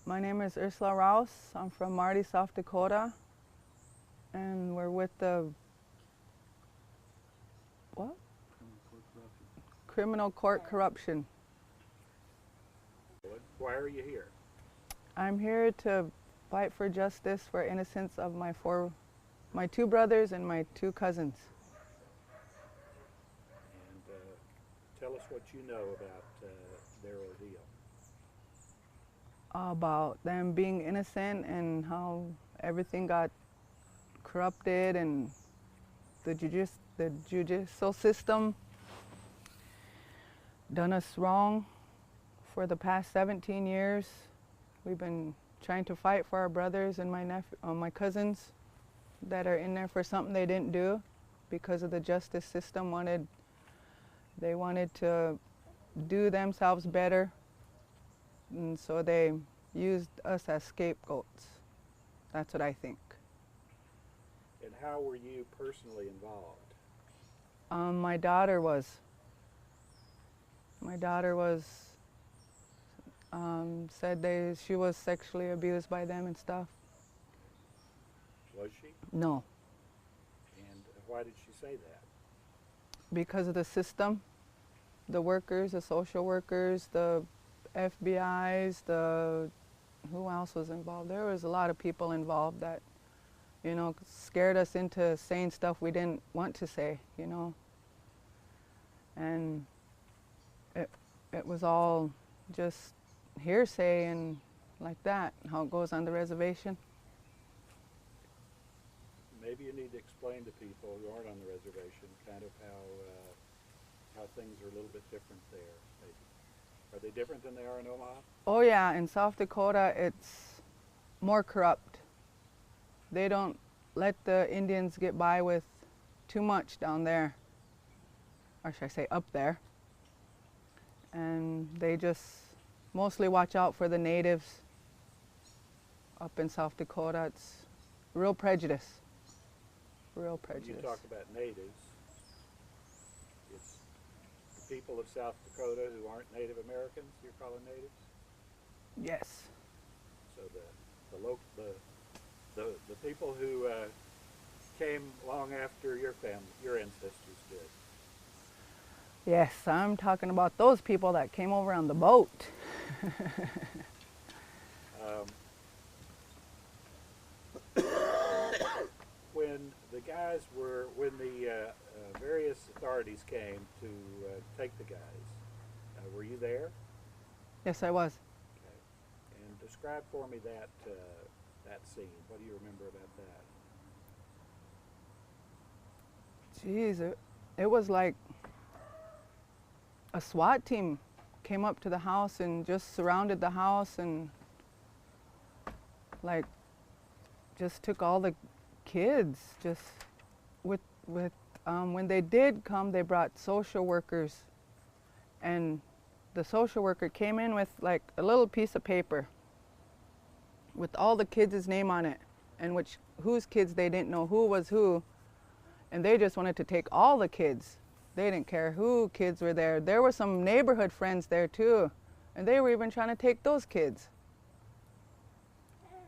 My name is Ursula Rouse. I'm from Marty, South Dakota, and we're with the what? Criminal court corruption. Why are you here? I'm here to fight for justice for innocence of my two brothers and my two cousins. And tell us what you know about their ordeal. About them being innocent and how everything got corrupted, and the judicial system done us wrong for the past 17 years. We've been trying to fight for our brothers and my cousins that are in there for something they didn't do because of the justice system. They wanted to do themselves better, and so they used us as scapegoats. That's what I think. And how were you personally involved? My daughter was. My daughter was said she was sexually abused by them and stuff. Was she? No. And why did she say that? Because of the system, the workers, the social workers, the FBI's, who else was involved? There was a lot of people involved that, scared us into saying stuff we didn't want to say, And it was all just hearsay and like that, how it goes on the reservation. Maybe you need to explain to people who aren't on the reservation kind of how things are a little bit different there. Maybe. Are they different than they are in Omaha? Oh yeah, in South Dakota it's more corrupt. They don't let the Indians get by with too much down there, or should I say up there. And they just mostly watch out for the natives. Up in South Dakota, it's real prejudice. Real prejudice. When you talk about natives, it's the people of South Dakota who aren't Native Americans you're calling natives? Yes. So the people who came long after your family, your ancestors did. Yes, I'm talking about those people that came over on the boat. When the various authorities came to take the guys, were you there? Yes, I was. Okay. And describe for me that scene. What do you remember about that? Jeez, it was like a SWAT team came up to the house and just surrounded the house and like just took all the kids. Just when they did come, they brought social workers, and the social worker came in with like a little piece of paper with all the kids' name on it, and whose kids they didn't know who was who, and they just wanted to take all the kids. They didn't care who kids were there. There were some neighborhood friends there too, and they were even trying to take those kids.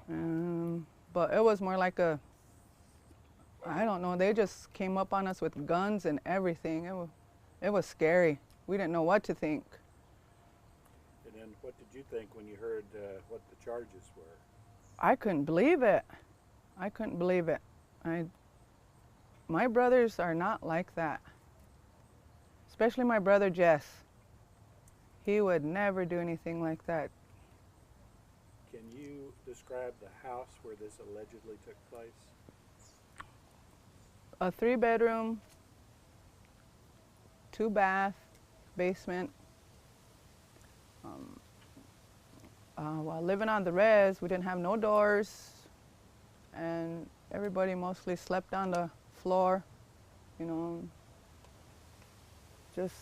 But it was more like I don't know, they just came up on us with guns and everything. It was scary. We didn't know what to think. And then what did you think when you heard what the charges were? I couldn't believe it. I couldn't believe it. My brothers are not like that. Especially my brother Jess. He would never do anything like that. Can you describe the house where this allegedly took place? A 3-bedroom, 2-bath, basement. While living on the res, we didn't have no doors, and everybody mostly slept on the floor, just.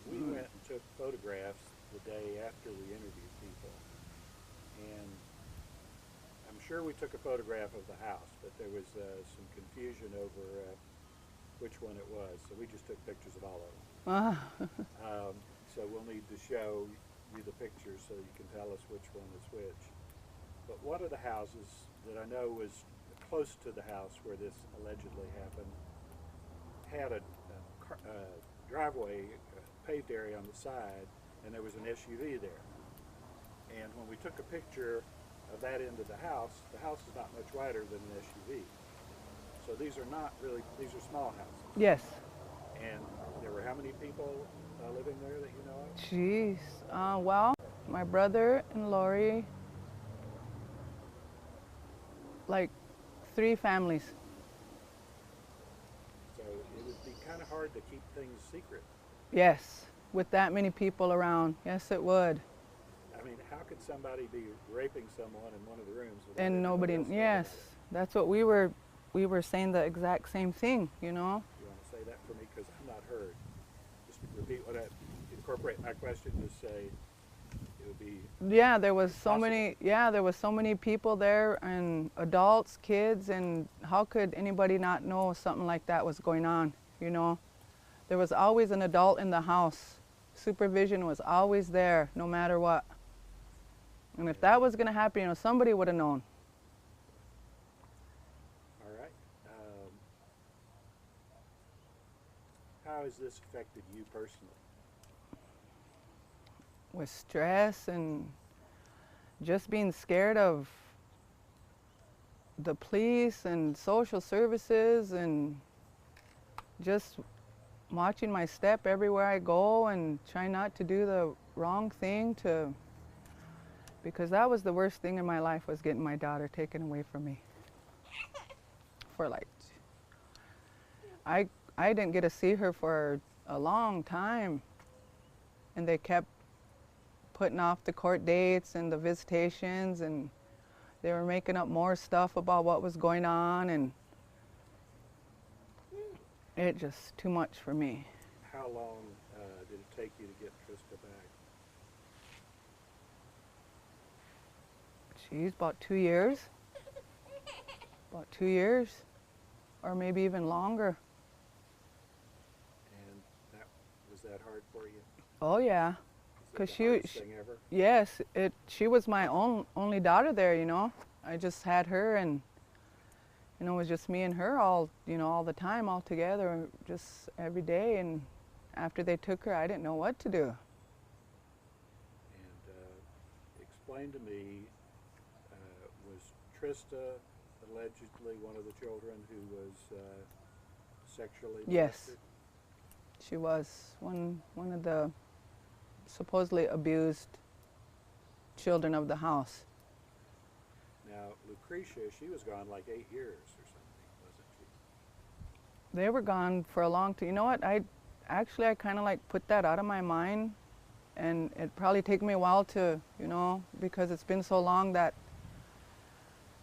We went and took photographs the day after we interviewed people, and I'm sure we took a photograph of the house, but there was some confusion over which one it was, so we just took pictures of all of them. So we'll need to show you the pictures so you can tell us which one is which. But one of the houses that I know was close to the house where this allegedly happened had a driveway, paved area on the side, and there was an SUV there. And when we took a picture of that end of the house is not much wider than an SUV. So these are not really, these are small houses. Yes. And there were how many people living there that you know of? Jeez. Well, my brother and Lori, like 3 families. So it would be kind of hard to keep things secret. Yes, with that many people around. Yes, it would. I mean, how could somebody be raping someone in one of the rooms? And nobody, yes, that's what we were saying, the exact same thing, you know. You want to say that for me, because I'm not heard. Just repeat what I incorporate my question. Just say it would be. Yeah, there was so possible. many. Yeah, there was so many people there, and adults, kids, and how could anybody not know something like that was going on? You know, there was always an adult in the house. Supervision was always there, no matter what. And if that was going to happen, you know, somebody would have known. All right. How has this affected you personally? With stress and just being scared of the police and social services, and just watching my step everywhere I go and trying not to do the wrong thing, because that was the worst thing in my life, was getting my daughter taken away from me. For like, I didn't get to see her for a long time, and they kept putting off the court dates and the visitations, and they were making up more stuff about what was going on, and it just too much for me. How long did it take you to get Trista back? Geez, about 2 years. About 2 years, or maybe even longer. And was that hard for you? Oh yeah, Was because it the hardest thing ever? yes, she was my only daughter there. You know, I just had her, and you know, it was just me and her all the time, all together, just every day. And after they took her, I didn't know what to do. And explain to me, was Trista allegedly one of the children who was sexually molested? Yes, she was one of the supposedly abused children of the house. Now, Lucretia, she was gone like 8 years or something, wasn't she? They were gone for a long time. You know what? I kind of like put that out of my mind, and it probably take me a while to, you know, because it's been so long that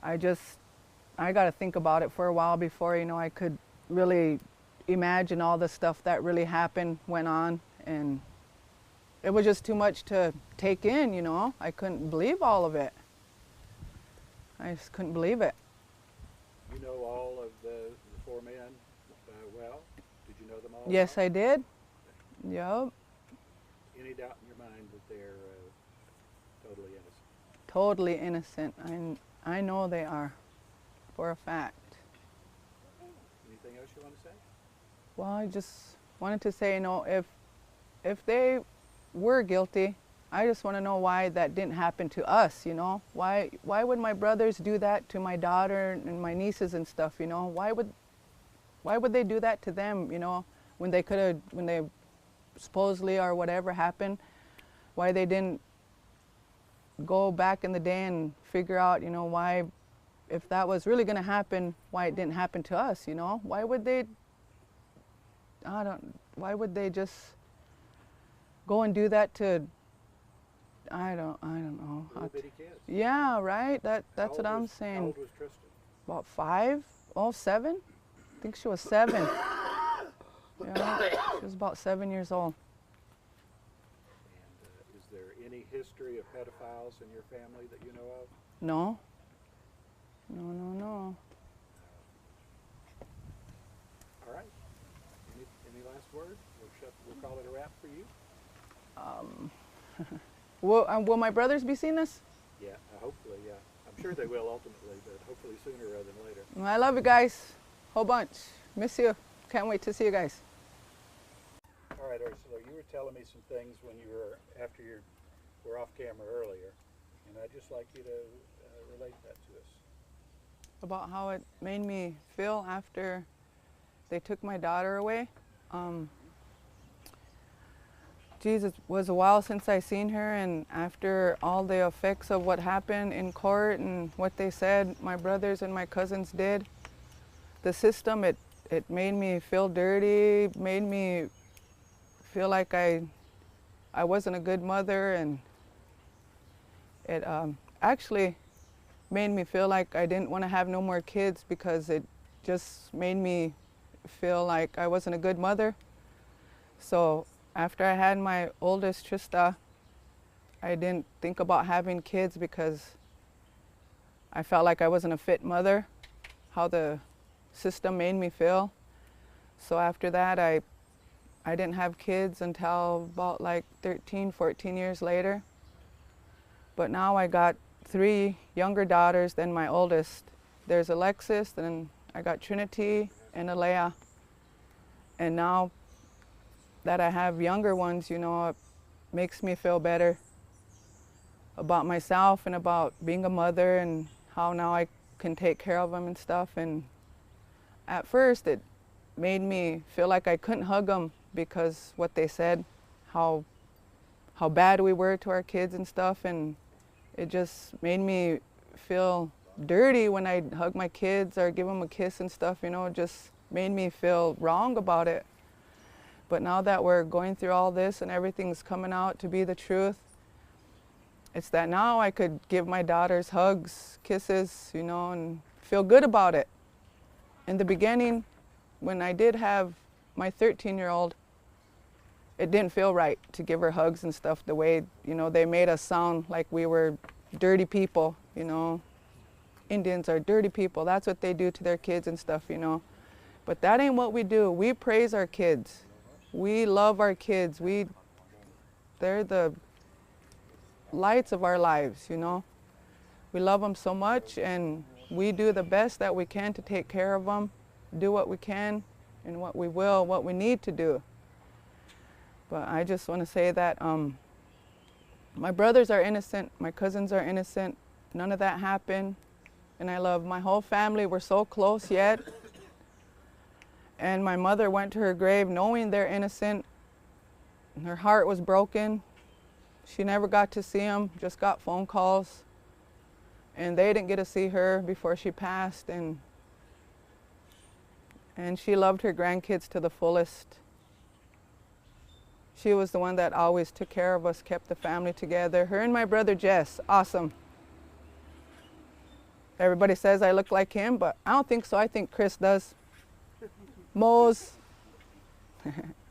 I got to think about it for a while before, you know, I could really imagine all the stuff that really happened, went on, and it was just too much to take in, you know. I couldn't believe all of it. I just couldn't believe it. You know all of the 4 men well? Did you know them all? Yes, well? I did. Yep. Any doubt in your mind that they're totally innocent? Totally innocent. I know they are, for a fact. Anything else you want to say? Well, I just wanted to say, you know, if they were guilty, I just want to know why that didn't happen to us, you know? Why would my brothers do that to my daughter and my nieces and stuff, you know? Why would they do that to them, you know, when they supposedly or whatever happened? Why they didn't go back in the day and figure out, you know, why, if that was really going to happen, why it didn't happen to us, you know? Why would they just go and do that to, I don't know. Little bitty kids. Yeah, right? That's what I'm How saying. old was Trista? About 5, 7? I think she was 7. Yeah, she was about 7 years old. And is there any history of pedophiles in your family that you know of? No. No. All right. Any last word? We'll call it a wrap for you. Will my brothers be seeing this? Yeah, hopefully, yeah. I'm sure they will ultimately, but hopefully sooner rather than later. I love you guys. Whole bunch. Miss you. Can't wait to see you guys. All right, Ursula, you were telling me some things when you were, after you were off camera earlier, and I'd just like you to relate that to us. About how it made me feel after they took my daughter away. Geez, it was a while since I seen her, and after all the effects of what happened in court and what they said my brothers and my cousins did, the system, it made me feel dirty, made me feel like I wasn't a good mother, and it actually made me feel like I didn't want to have no more kids, because it just made me feel like I wasn't a good mother. So after I had my oldest, Trista, I didn't think about having kids because I felt like I wasn't a fit mother, how the system made me feel. So after that, I didn't have kids until about like 13, 14 years later. But now I got 3 younger daughters than my oldest. There's Alexis, and I got Trinity and Alea. And now that I have younger ones, you know, it makes me feel better about myself and about being a mother, and how now I can take care of them and stuff. And at first it made me feel like I couldn't hug them because what they said, how bad we were to our kids and stuff, and it just made me feel dirty when I hug my kids or give them a kiss and stuff, you know. It just made me feel wrong about it. But now that we're going through all this and everything's coming out to be the truth, it's that now I could give my daughters hugs, kisses, you know, and feel good about it. In the beginning, when I did have my 13-year-old, it didn't feel right to give her hugs and stuff the way, you know, they made us sound like we were dirty people, you know. Indians are dirty people. That's what they do to their kids and stuff, you know. But that ain't what we do. We praise our kids. We love our kids. They're the lights of our lives, you know. We love them so much, and we do the best that we can to take care of them, do what we can and what we will, what we need to do. But I just want to say that my brothers are innocent, my cousins are innocent, none of that happened, and I love my whole family. We're so close yet. And my mother went to her grave knowing they're innocent. And her heart was broken. She never got to see them, just got phone calls. And they didn't get to see her before she passed. And she loved her grandkids to the fullest. She was the one that always took care of us, kept the family together. Her and my brother Jess, awesome. Everybody says I look like him, but I don't think so. I think Chris does. Mose,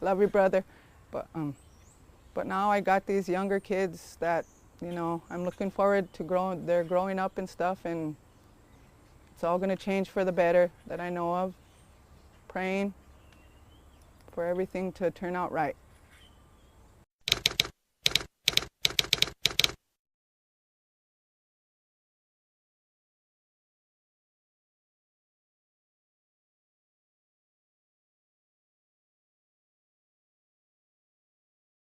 love you, brother. But now I got these younger kids that, you know, I'm looking forward to they're growing up and stuff, and it's all going to change for the better that I know of. Praying for everything to turn out right.